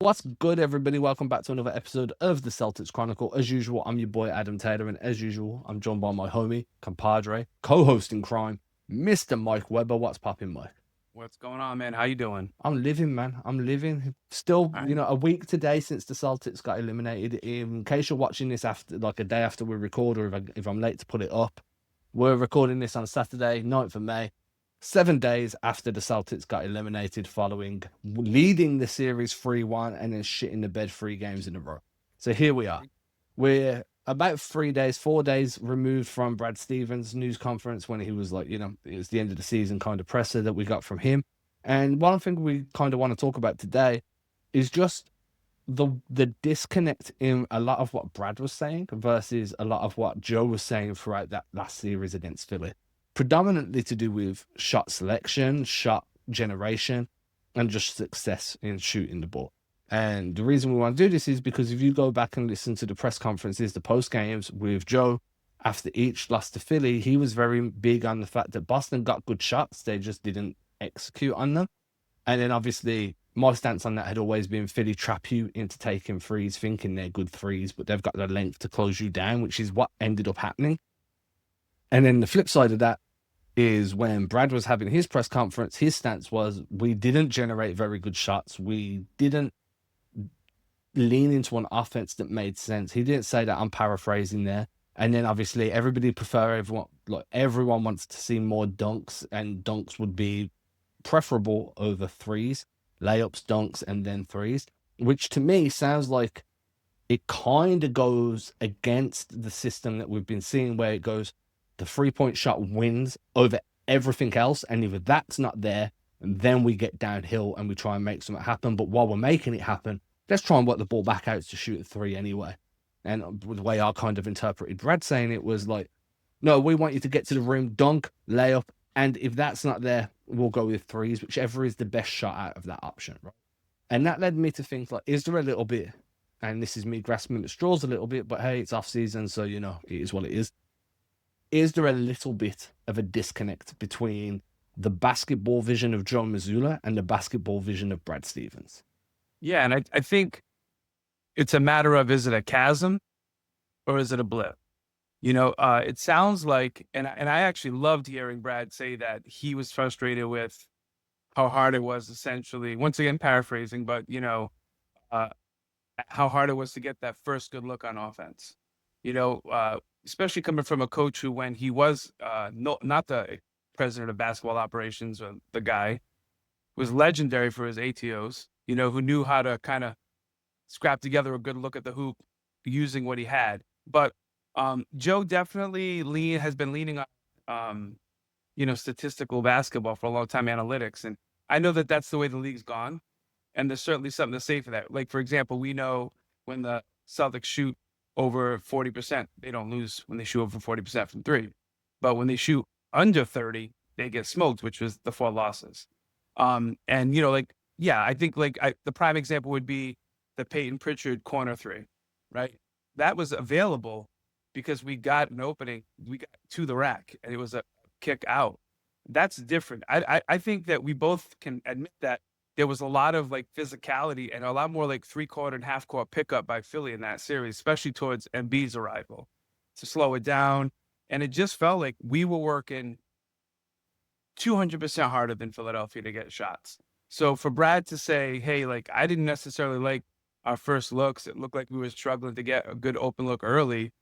What's good, everybody? Welcome back to another episode of the Celtics Chronicle. As usual, I'm your boy Adam Taylor, and as usual, I'm joined by my homie, compadre, co-host in crime, Mr. Mike Weber. What's popping, Mike? What's going on, man? How you doing? I'm living, man. I'm living. Still, All right. a week today since the Celtics got eliminated. In case you're watching this after, like a day after we record, or if I'm late to put it up, we're recording this on Saturday, 9th of May. 7 days after the Celtics got eliminated following leading the series 3-1 and then shitting the bed 3 games in a row. So here we are. We're about 4 days removed from Brad Stevens' news conference when he was like, it was the end of the season kind of presser that we got from him. And one thing we kind of want to talk about today is just the disconnect in a lot of what Brad was saying versus a lot of what Joe was saying throughout that last series against Philly, predominantly to do with shot selection, shot generation, and just success in shooting the ball. And the reason we want to do this is because if you go back and listen to the press conferences, the post games with Joe after each loss to Philly, he was very big on the fact that Boston got good shots, they just didn't execute on them. And then obviously my stance on that had always been Philly trap you into taking threes, thinking they're good threes, but they've got the length to close you down, which is what ended up happening. And then the flip side of that is when Brad was having his press conference, his stance was we didn't generate very good shots. We didn't lean into an offense that made sense. He didn't say that, I'm paraphrasing there. And then obviously everyone wants to see more dunks, and dunks would be preferable over threes, layups, dunks, and then threes, which to me sounds like it kind of goes against the system that we've been seeing where it goes, the 3-point shot wins over everything else. And if that's not there, then we get downhill and we try and make something happen. But while we're making it happen, let's try and work the ball back out to shoot a three anyway. And the way I kind of interpreted Brad saying it was like, no, we want you to get to the rim, dunk, layup. And if that's not there, we'll go with threes, whichever is the best shot out of that option. Right? And that led me to think like, is there a little bit, and this is me grasping at straws a little bit, but hey, it's off season, so it is what it is. Is there a little bit of a disconnect between the basketball vision of Joe Mazzulla and the basketball vision of Brad Stevens? Yeah, and I think it's a matter of, is it a chasm or is it a blip? It sounds like, and I actually loved hearing Brad say that he was frustrated with how hard it was, essentially, once again paraphrasing, but how hard it was to get that first good look on offense. Especially coming from a coach who, when he was not the president of basketball operations, or the guy, was legendary for his ATOs, who knew how to kind of scrap together a good look at the hoop using what he had. But Joe definitely has been leaning on, statistical basketball for a long time, analytics. And I know that that's the way the league's gone. And there's certainly something to say for that. Like, for example, we know when the Celtics shoot over 40%, they don't lose when they shoot over 40% from three. But when they shoot under 30, they get smoked, which was the 4 losses. And, I think the prime example would be the Peyton Pritchard corner three, right? That was available because we got an opening, we got to the rack, and it was a kick out. That's different. I think that we both can admit that there was a lot of physicality and a lot more 3/4 and half-court pickup by Philly in that series, especially towards Embiid's arrival, to slow it down. And it just felt like we were working 200% harder than Philadelphia to get shots. So for Brad to say, hey, I didn't necessarily like our first looks. It looked like we were struggling to get a good open look early.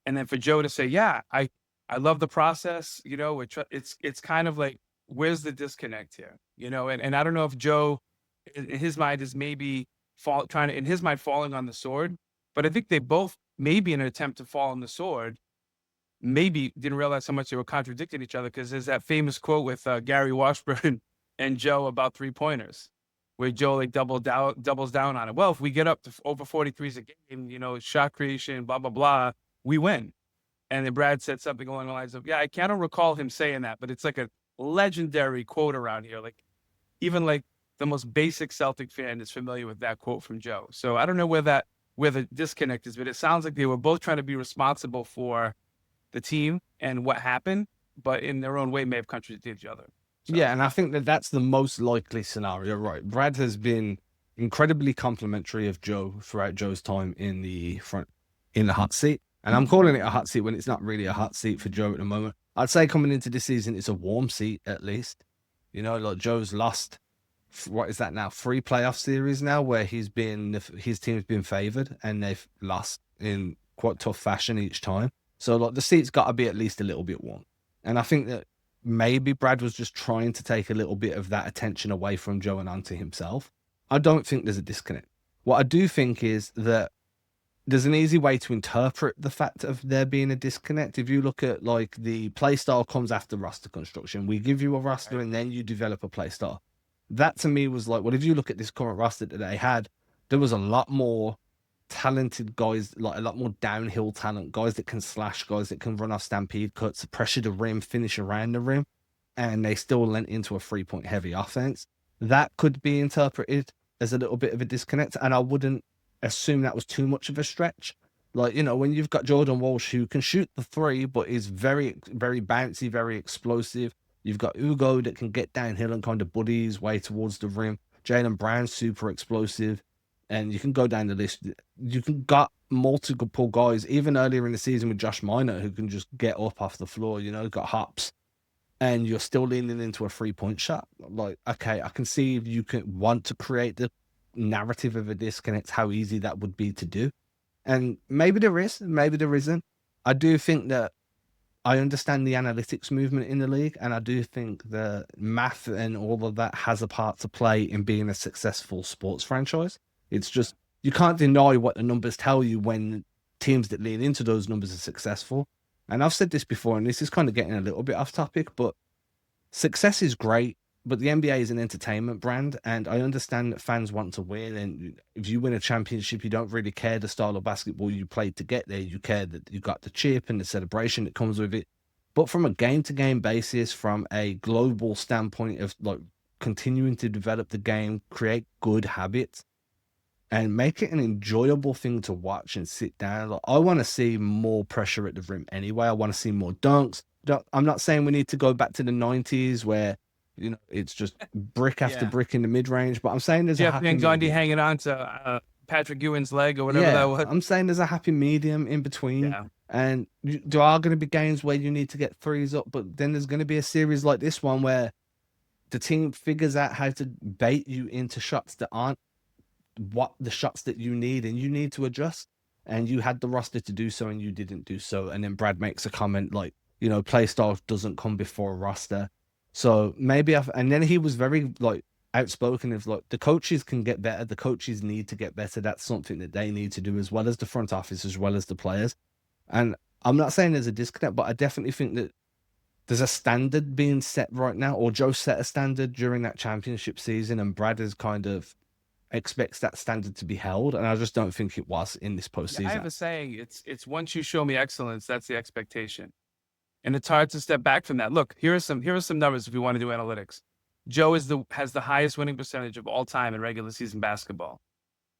And then for Joe to say, yeah, I love the process, it's kind of like, where's the disconnect here? And I don't know if Joe, in his mind, is maybe falling on the sword, but I think they both, maybe in an attempt to fall on the sword, maybe didn't realize how much they were contradicting each other, because there's that famous quote with Gary Washburn and Joe about 3-pointers, where Joe doubles down on it. Well, if we get up to over 43s a game, shot creation, blah, blah, blah, we win. And then Brad said something along the lines of, yeah, I can't recall him saying that, but it's like a legendary quote around here. Even the most basic Celtic fan is familiar with that quote from Joe. So I don't know where the disconnect is, but it sounds like they were both trying to be responsible for the team and what happened, but in their own way may have contradicted each other. So. Yeah, and I think that's the most likely scenario, right? Brad has been incredibly complimentary of Joe throughout Joe's time in the hot seat. And I'm calling it a hot seat when it's not really a hot seat for Joe at the moment. I'd say coming into this season, it's a warm seat at least. You know, like Joe's lost, what is that now? 3 playoff series now where his team's been favored and they've lost in quite tough fashion each time. So like the seat's got to be at least a little bit warm. And I think that maybe Brad was just trying to take a little bit of that attention away from Joe and onto himself. I don't think there's a disconnect. What I do think is that there's an easy way to interpret the fact of there being a disconnect. If you look at like the play style comes after roster construction, we give you a roster and then you develop a play style. That to me was like, well, if you look at this current roster that they had, there was a lot more talented guys, like a lot more downhill talent, guys that can slash, guys that can run off stampede cuts, pressure the rim, finish around the rim, and they still lent into a 3-point heavy offense. That could be interpreted as a little bit of a disconnect, and I wouldn't assume that was too much of a stretch. Like, you know, when you've got Jordan Walsh who can shoot the 3, but is very, very bouncy, very explosive. You've got Ugo that can get downhill and kind of buddy his way towards the rim. Jaylen Brown, super explosive. And you can go down the list. You can got multiple guys, even earlier in the season with Josh Minor, who can just get up off the floor, you know, got hops. And you're still leaning into a 3-point shot. Like, okay, I can see if you can want to create the narrative of a disconnect, how easy that would be to do. And maybe there is, maybe there isn't. I do think that I understand the analytics movement in the league, and I do think the math and all of that has a part to play in being a successful sports franchise. It's just, you can't deny what the numbers tell you when teams that lean into those numbers are successful. And I've said this before, and this is kind of getting a little bit off topic, but success is great, but the NBA is an entertainment brand, and I understand that fans want to win. And if you win a championship, you don't really care the style of basketball you played to get there. You care that you got the chip and the celebration that comes with it. But from a game-to-game basis, from a global standpoint of like continuing to develop the game, create good habits, and make it an enjoyable thing to watch and sit down. Like, I want to see more pressure at the rim anyway. I want to see more dunks. I'm not saying we need to go back to the 90s where, you know, it's just brick after brick in the mid-range, but I'm saying there's a happy Van Gundy medium. hanging on to Patrick Ewing's leg or whatever that was. I'm saying there's a happy medium in between. Yeah. And there are going to be games where you need to get threes up, but then there's going to be a series like this one where the team figures out how to bait you into shots that aren't what the shots that you need, and you need to adjust. And you had the roster to do so, and you didn't do so. And then Brad makes a comment like, you know, play style doesn't come before a roster. So maybe, and then he was very like outspoken of like, the coaches can get better. The coaches need to get better. That's something that they need to do, as well as the front office, as well as the players. And I'm not saying there's a disconnect, but I definitely think that there's a standard being set right now, or Joe set a standard during that championship season, and Brad is kind of expects that standard to be held, and I just don't think it was in this postseason. I have a saying, it's once you show me excellence, that's the expectation. And it's hard to step back from that. Look, here are some numbers if you want to do analytics. Joe has the highest winning percentage of all time in regular season basketball,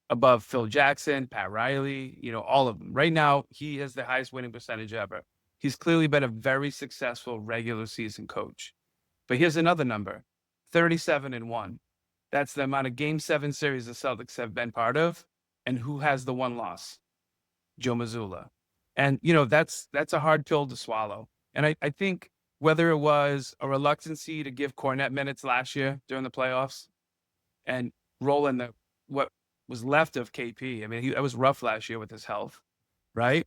above Phil Jackson, Pat Riley, you know, all of them. Right now, he has the highest winning percentage ever. He's clearly been a very successful regular season coach. But here's another number, 37-1. That's the amount of Game 7 series the Celtics have been part of. And who has the one loss? Joe Mazzulla. And, you know, that's a hard pill to swallow. And I think whether it was a reluctancy to give Cornette minutes last year during the playoffs and roll in what was left of KP. I mean, it was rough last year with his health, right?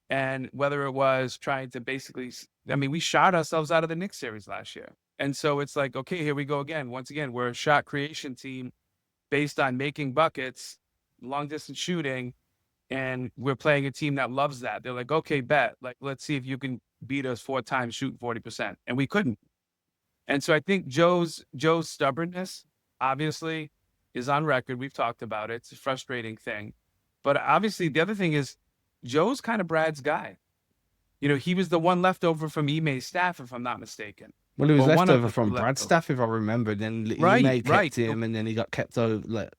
And whether it was trying to basically, I mean, we shot ourselves out of the Knicks series last year. And so it's like, okay, here we go again. Once again, we're a shot creation team based on making buckets, long distance shooting, and we're playing a team that loves that. They're like, okay, bet. Like, let's see if you can beat us 4 times shooting 40%. And we couldn't. And so I think Joe's stubbornness, obviously, is on record. We've talked about it. It's a frustrating thing. But obviously, the other thing is Joe's kind of Brad's guy. You know, he was the one left over from Ime's staff, if I'm not mistaken. Well, he was left over from Brad's staff, if I remember. Then Ime kept him, and then he got kept over. Like,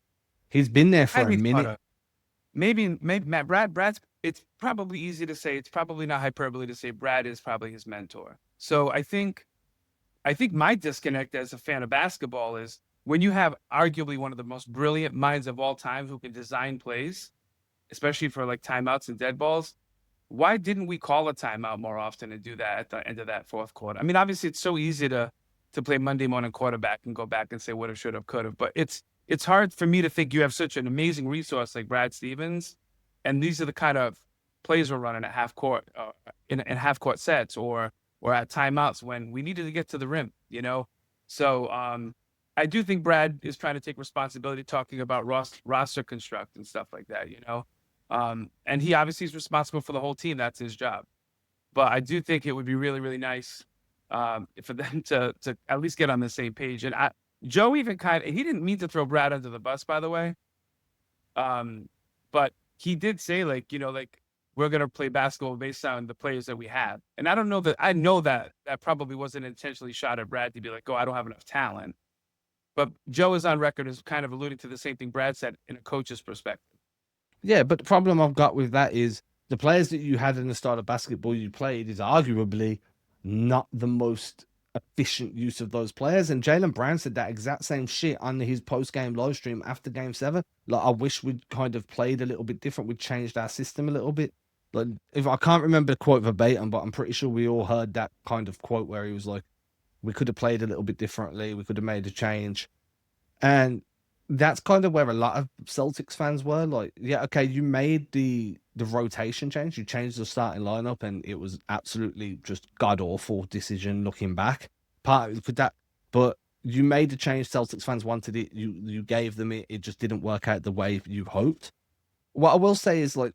he's been there for a minute. Maybe Brad's. It's probably easy to say. It's probably not hyperbole to say Brad is probably his mentor. So I think my disconnect as a fan of basketball is when you have arguably one of the most brilliant minds of all time who can design plays, especially for like timeouts and dead balls, why didn't we call a timeout more often and do that at the end of that fourth quarter? I mean, obviously it's so easy to play Monday morning quarterback and go back and say would have, should have, could have, but it's hard for me to think you have such an amazing resource like Brad Stevens, and these are the kind of plays we're running at half court, in half court sets, or at timeouts when we needed to get to the rim, you know. So I do think Brad is trying to take responsibility, talking about roster construct and stuff like that, you know. And he obviously is responsible for the whole team. That's his job. But I do think it would be really, really nice for them to at least get on the same page. And Joe even he didn't mean to throw Brad under the bus, by the way. But he did say, like, you know, like, we're going to play basketball based on the players that we have. And I know that probably wasn't intentionally shot at Brad to be like, oh, I don't have enough talent. But Joe is on record as kind of alluding to the same thing Brad said in a coach's perspective. Yeah, but the problem I've got with that is the players that you had in the start of basketball you played is arguably not the most efficient use of those players. And Jaylen Brown said that exact same shit on his post-game live stream after Game 7. Like, I wish we'd kind of played a little bit different. We'd changed our system a little bit. Like, if I can't remember the quote verbatim, but I'm pretty sure we all heard that kind of quote where he was like, we could have played a little bit differently. We could have made a change. And that's kind of where a lot of Celtics fans were. Like, yeah, okay, you made the rotation change. You changed the starting lineup, and it was absolutely just god-awful decision looking back. Part of that, but you made the change Celtics fans wanted it. You gave them it. It just didn't work out the way you hoped. What I will say is, like,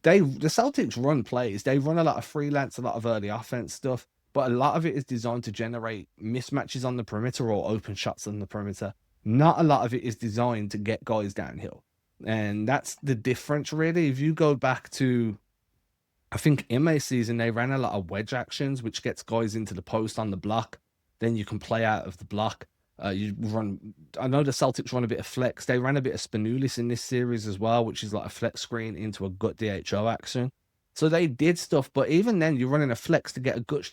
the Celtics run plays. They run a lot of freelance, a lot of early offense stuff, but a lot of it is designed to generate mismatches on the perimeter or open shots on the perimeter. Not a lot of it is designed to get guys downhill. And that's the difference, really. If you go back to, I think, Ime season, they ran a lot of wedge actions, which gets guys into the post on the block. Then you can play out of the block. I know the Celtics run a bit of flex. They ran a bit of Spanulis in this series as well, which is like a flex screen into a gut DHO action. So they did stuff, but even then, you're running a flex to get a gut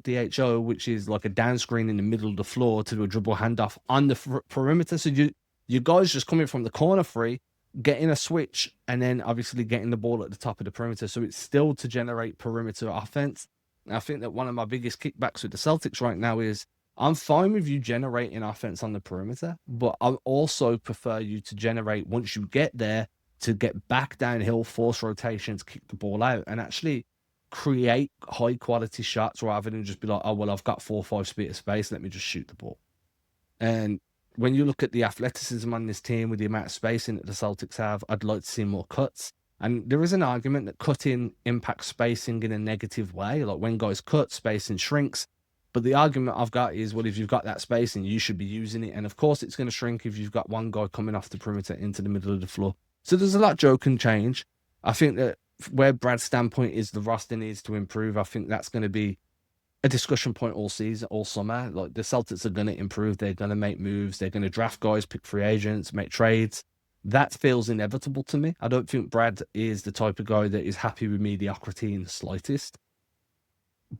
DHO, which is like a down screen in the middle of the floor to do a dribble handoff on the perimeter. So you guys just coming from the corner free, getting a switch, and then obviously getting the ball at the top of the perimeter. So it's still to generate perimeter offense. And I think that one of my biggest kickbacks with the Celtics right now is I'm fine with you generating offense on the perimeter, but I also prefer you to generate, once you get there, to get back downhill, force rotations, kick the ball out, and actually create high quality shots rather than just be like, oh, well, I've got 4 or 5 feet of space, let me just shoot the ball. And when you look at the athleticism on this team with the amount of spacing that the Celtics have, I'd like to see more cuts. And there is an argument that cutting impacts spacing in a negative way. Like, when guys cut, spacing shrinks. But the argument I've got is, well, if you've got that spacing, you should be using it. And of course, it's going to shrink if you've got one guy coming off the perimeter into the middle of the floor. So there's a lot Joe can change. I think that where Brad's standpoint is the roster needs to improve. I think that's going to be a discussion point all season, all summer. Like, the Celtics are going to improve. They're going to make moves. They're going to draft guys, pick free agents, make trades. That feels inevitable to me. I don't think Brad is the type of guy that is happy with mediocrity in the slightest.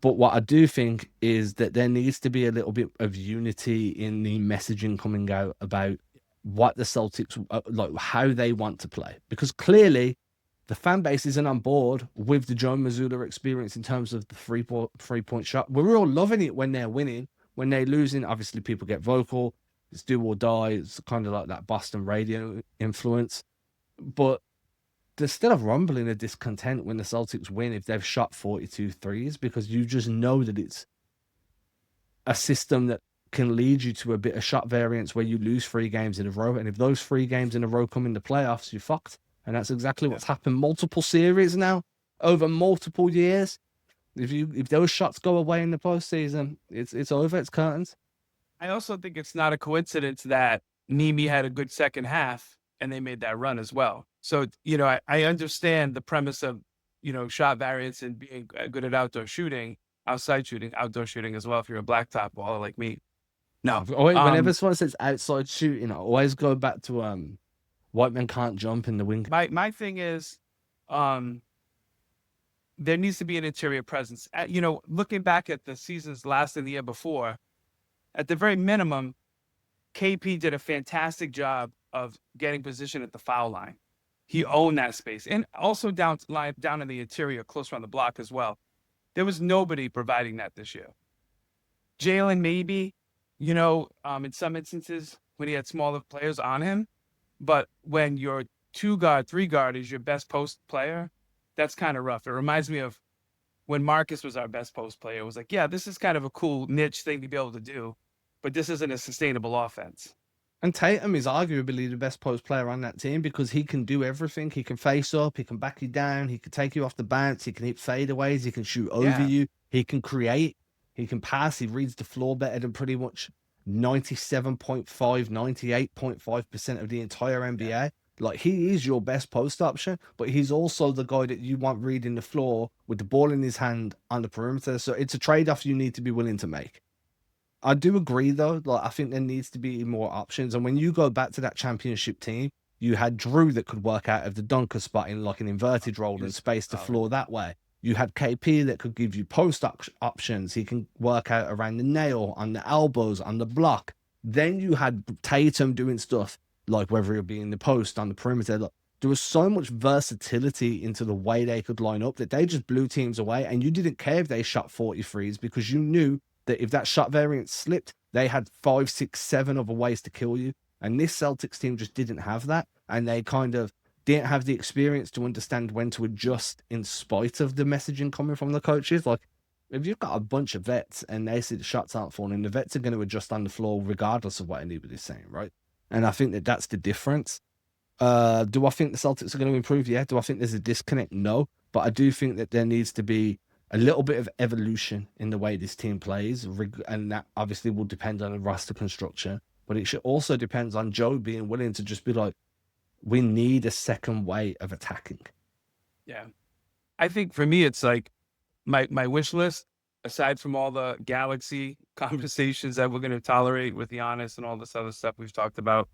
But what I do think is that there needs to be a little bit of unity in the messaging coming out about what the Celtics, like, how they want to play. Because clearly the fan base isn't on board with the Joe Mazzulla experience in terms of the three-point shot. We're all loving it when they're winning. When they're losing, obviously people get vocal. It's do or die. It's kind of like that Boston radio influence. But there's still a rumbling of discontent when the Celtics win if they've shot 42 threes, because you just know that it's a system that can lead you to a bit of shot variance where you lose 3 games in a row. And if those 3 games in a row come in the playoffs, you're fucked. And that's exactly what's happened multiple series now, over multiple years. If those shots go away in the postseason, it's over. It's curtains. I also think it's not a coincidence that Nimi had a good second half and they made that run as well. So, you know, I understand the premise of, you know, shot variance and being good at outside shooting, outdoor shooting as well, if you're a blacktop baller like me. No. Whenever someone says outside shooting, I always go back to white men can't jump in the wing. My thing is, there needs to be an interior presence. You know, looking back at the seasons last and the year before, at the very minimum, KP did a fantastic job of getting position at the foul line. He owned that space, and also down in the interior, closer on the block as well. There was nobody providing that this year. Jaylen, maybe, in some instances when he had smaller players on him, but when your 2-guard, 3-guard is your best post player, that's kind of rough. It reminds me of when Marcus was our best post player. It was like, yeah, this is kind of a cool niche thing to be able to do, but this isn't a sustainable offense. And Tatum is arguably the best post player on that team because he can do everything. He can face up, he can back you down, he can take you off the bounce, he can hit fadeaways, he can shoot over you, he can create, he can pass, he reads the floor better than pretty much 97.5, 98.5% of the entire NBA. Yeah. Like, he is your best post option, but he's also the guy that you want reading the floor with the ball in his hand on the perimeter. So it's a trade-off you need to be willing to make. I do agree, though. Like, I think there needs to be more options. And when you go back to that championship team, you had Drew that could work out of the dunker spot in like an inverted role and space the floor that way. You had KP that could give you post options. He can work out around the nail, on the elbows, on the block. Then you had Tatum doing stuff like whether it be in the post, on the perimeter. Look, there was so much versatility into the way they could line up that they just blew teams away. And you didn't care if they shot 43s because you knew that if that shot variance slipped, they had 5, 6, 7 other ways to kill you. And this Celtics team just didn't have that. And they kind of didn't have the experience to understand when to adjust in spite of the messaging coming from the coaches. Like, if you've got a bunch of vets and they see the shots aren't falling, the vets are going to adjust on the floor regardless of what anybody's saying, right? And I think that that's the difference. Do I think the Celtics are going to improve? Yeah. Do I think there's a disconnect? No. But I do think that there needs to be a little bit of evolution in the way this team plays, and that obviously will depend on the roster construction, but it should also depend on Joe being willing to just be like, we need a second way of attacking. Yeah. I think for me, it's like my wish list, aside from all the Galaxy conversations that we're going to tolerate with Giannis and all this other stuff we've talked about,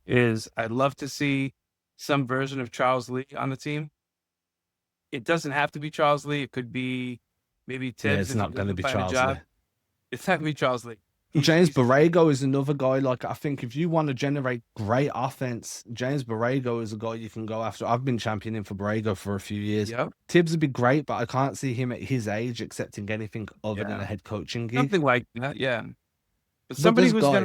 is I'd love to see some version of Charles Lee on the team. It doesn't have to be Charles Lee. It could be maybe Tibbs. Yeah, it's not going to be Charles Lee. It's not going to be Charles Lee. James Borrego is another guy. Like, I think if you want to generate great offense, James Borrego is a guy you can go after. I've been championing for Borrego for a few years. Yep. Tibbs would be great, but I can't see him at his age accepting anything other than a head coaching gig. Something like that, yeah. But somebody who's got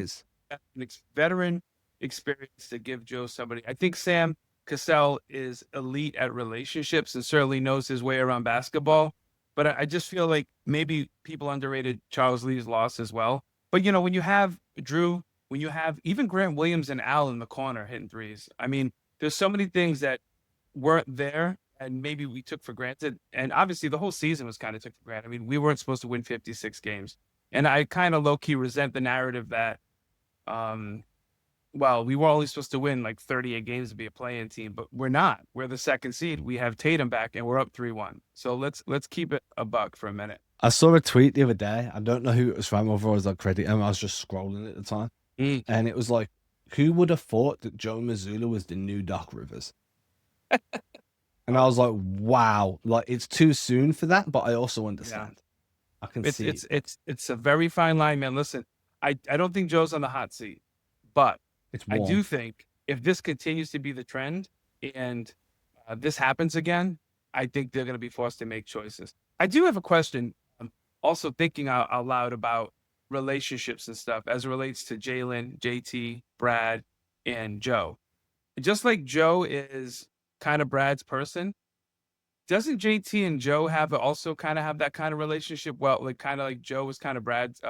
an veteran experience to give Joe somebody. I think Sam Cassell is elite at relationships and certainly knows his way around basketball. But I just feel like maybe people underrated Charles Lee's loss as well. But, when you have Drew, when you have even Grant Williams and Al in the corner hitting threes, I mean, there's so many things that weren't there and maybe we took for granted. And obviously the whole season was kind of took for granted. I mean, we weren't supposed to win 56 games. And I kind of low-key resent the narrative that, we were only supposed to win like 38 games to be a play-in team, but we're not. We're the second seed. We have Tatum back and we're up 3-1. So let's keep it a buck for a minute. I saw a tweet the other day. I don't know who it was from, whether I was like credit him. I was just scrolling at the time. And it was like, who would have thought that Joe Mazzulla was the new Doc Rivers? And I was like, wow, like, it's too soon for that, but I also understand. I can see it's a very fine line, man. Listen, I don't think Joe's on the hot seat, but I do think if this continues to be the trend and this happens again, I think they're going to be forced to make choices. I do have a question. Also thinking out loud about relationships and stuff as it relates to Jaylen, JT, Brad, and Joe. Just like Joe is kind of Brad's person, doesn't JT and Joe also kind of have that kind of relationship? Well, like kind of like Joe was kind of Brad's,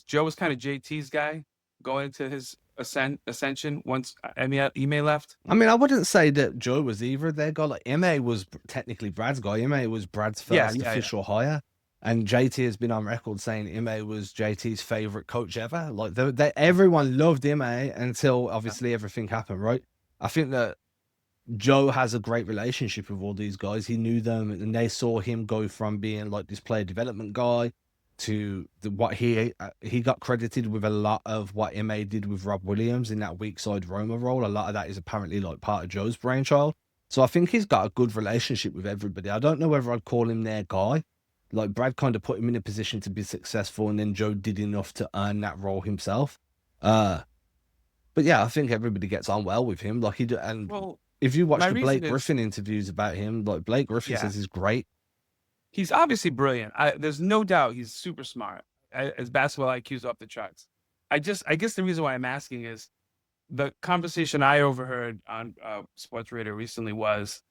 Joe was kind of JT's guy going into his ascension once Ime left? I mean, I wouldn't say that Joe was either their guy. Like, Ime was technically Brad's guy. Ime was Brad's first official hire. And JT has been on record saying Ime was JT's favorite coach ever. Like, everyone loved Ime until obviously everything happened, right? I think that Joe has a great relationship with all these guys. He knew them and they saw him go from being like this player development guy to what he got credited with a lot of what Ime did with Rob Williams in that weak side Roma role. A lot of that is apparently like part of Joe's brainchild. So I think he's got a good relationship with everybody. I don't know whether I'd call him their guy. Like, Brad kind of put him in a position to be successful, and then Joe did enough to earn that role himself. But yeah, I think everybody gets on well with him. Like and Well, if you watch my the reason Blake is, Griffin interviews about him, like Blake Griffin yeah, says he's great. he's obviously brilliant. There's no doubt he's super smart. His basketball IQ's off the charts. I guess the reason why I'm asking is the conversation I overheard on Sports Radio recently was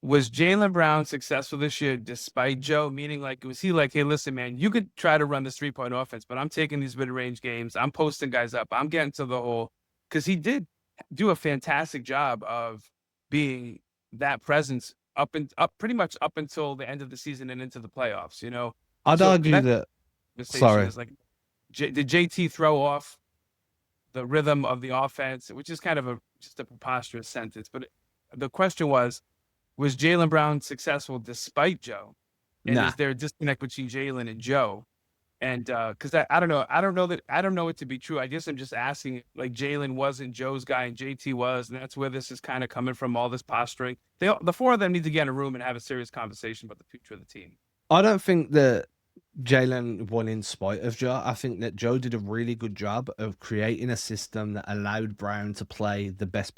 Jaylen Brown successful this year despite Joe? Meaning, like, was he like, hey, listen, man, you could try to run this 3-point offense, but I'm taking these mid-range games. I'm posting guys up. I'm getting to the hole. Because he did do a fantastic job of being that presence up pretty much up until the end of the season and into the playoffs, I'd So argue that that. conversation Sorry, is like, did JT throw off the rhythm of the offense, which is kind of just a preposterous sentence. But the question was Jaylen Brown successful despite Joe? And nah. is there a disconnect between Jaylen and Joe? And because I don't know, I don't know it to be true. I guess I'm just asking, like, Jaylen wasn't Joe's guy and JT was, and that's where this is kind of coming from, all this posturing. The four of them need to get in a room and have a serious conversation about the future of the team. I don't think that Jaylen won in spite of Joe. I think that Joe did a really good job of creating a system that allowed Brown to play the best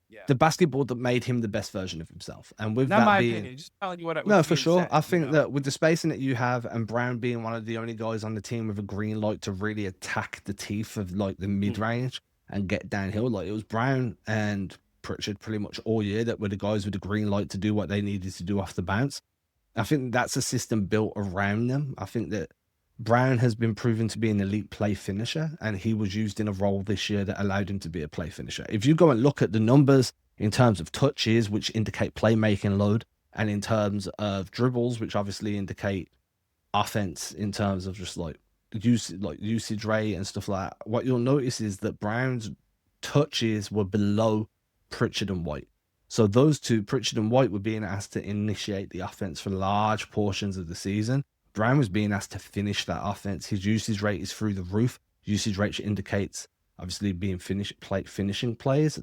Yeah. the basketball that made him the best version of himself. And with Not that my being, opinion, just telling you what's no, for being sure. said, I think that with the spacing that you have and Brown being one of the only guys on the team with a green light to really attack the teeth of like the mid range and get downhill, like it was Brown and Pritchard pretty much all year that were the guys with the green light to do what they needed to do off the bounce. I think that's a system built around them. I think that Brown has been proven to be an elite play finisher, and he was used in a role this year that allowed him to be a play finisher. If you go and look at the numbers in terms of touches, which indicate playmaking load, and in terms of dribbles, which obviously indicate offense in terms of just like usage rate and stuff like that, what you'll notice is that Brown's touches were below Pritchard and White. So those two, Pritchard and White, were being asked to initiate the offense for large portions of the season. Brown was being asked to finish that offense. His usage rate is through the roof. Usage rate indicates obviously being finishing plays.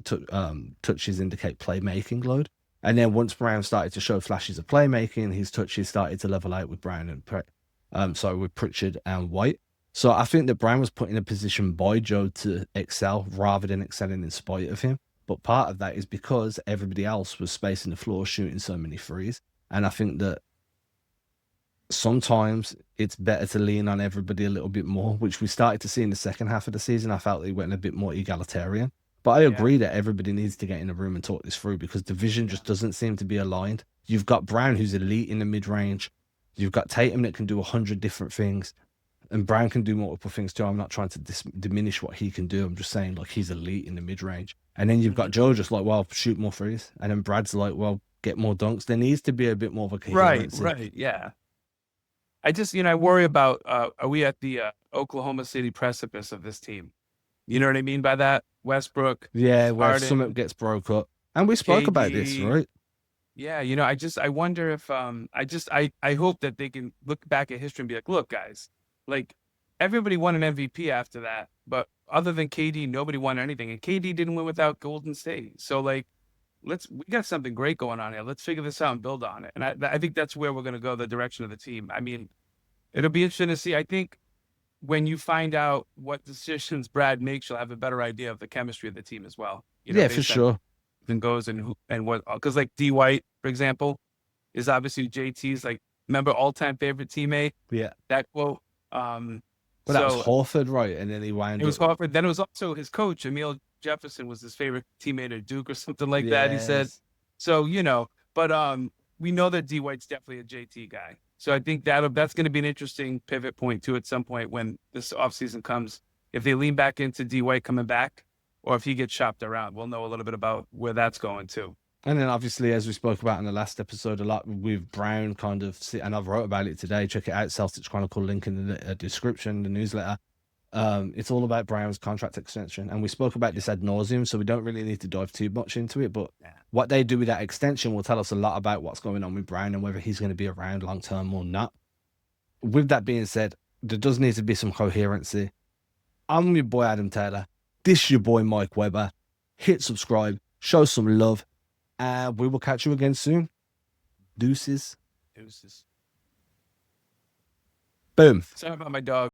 Touches indicate playmaking load. And then once Brown started to show flashes of playmaking, his touches started to level out with Brown and with Pritchard and White. So I think that Brown was put in a position by Joe to excel rather than excelling in spite of him. But part of that is because everybody else was spacing the floor, shooting so many threes. And I think that sometimes it's better to lean on everybody a little bit more, which we started to see in the second half of the season. I felt they went a bit more egalitarian. But I agree that everybody needs to get in a room and talk this through because the vision just doesn't seem to be aligned. You've got Brown, who's elite in the mid-range. You've got Tatum that can do 100 different things. And Brown can do multiple things too. I'm not trying to diminish what he can do. I'm just saying, like, he's elite in the mid-range. And then you've got Joe just like, well, shoot more threes. And then Brad's like, well, get more dunks. There needs to be a bit more of a coherency. Right, yeah. I just, I worry about, are we at the Oklahoma City precipice of this team? You know what I mean by that? Westbrook. Yeah, where Harden, Summit gets broke up. And we spoke about this, KD. right? Yeah, I wonder if, I hope that they can look back at history and be like, look, guys, like, everybody won an MVP after that, but other than KD, nobody won anything. And KD didn't win without Golden State. So, like, we got something great going on here. Let's figure this out and build on it. And I think that's where we're going to go, the direction of the team. I mean, it'll be interesting to see. I think when you find out what decisions Brad makes, you'll have a better idea of the chemistry of the team as well. Yeah, for sure. And goes and what, because like D White, for example, is obviously JT's like, remember, all-time favorite teammate. Yeah. That quote. But that was Horford, right? And then he wound up. It was Horford. Then it was also his coach, Emile Jefferson, was his favorite teammate at Duke or something like that. He said. So, but we know that D White's definitely a JT guy. So I think that's going to be an interesting pivot point too at some point when this offseason comes. If they lean back into D White coming back, or if he gets shopped around, we'll know a little bit about where that's going too. And then obviously, as we spoke about in the last episode, a lot with Brown kind of, and I've wrote about it today. Check it out, Celtics Chronicle, link in the description, the newsletter. It's all about Brown's contract extension. And we spoke about this ad nauseum, so we don't really need to dive too much into it. But what they do with that extension will tell us a lot about what's going on with Brown and whether he's going to be around long term or not. With that being said, there does need to be some coherency. I'm your boy, Adam Taylor. This your boy, Mike Weber. Hit subscribe, show some love, and we will catch you again soon. Deuces. Deuces. Boom. Sorry about my dog.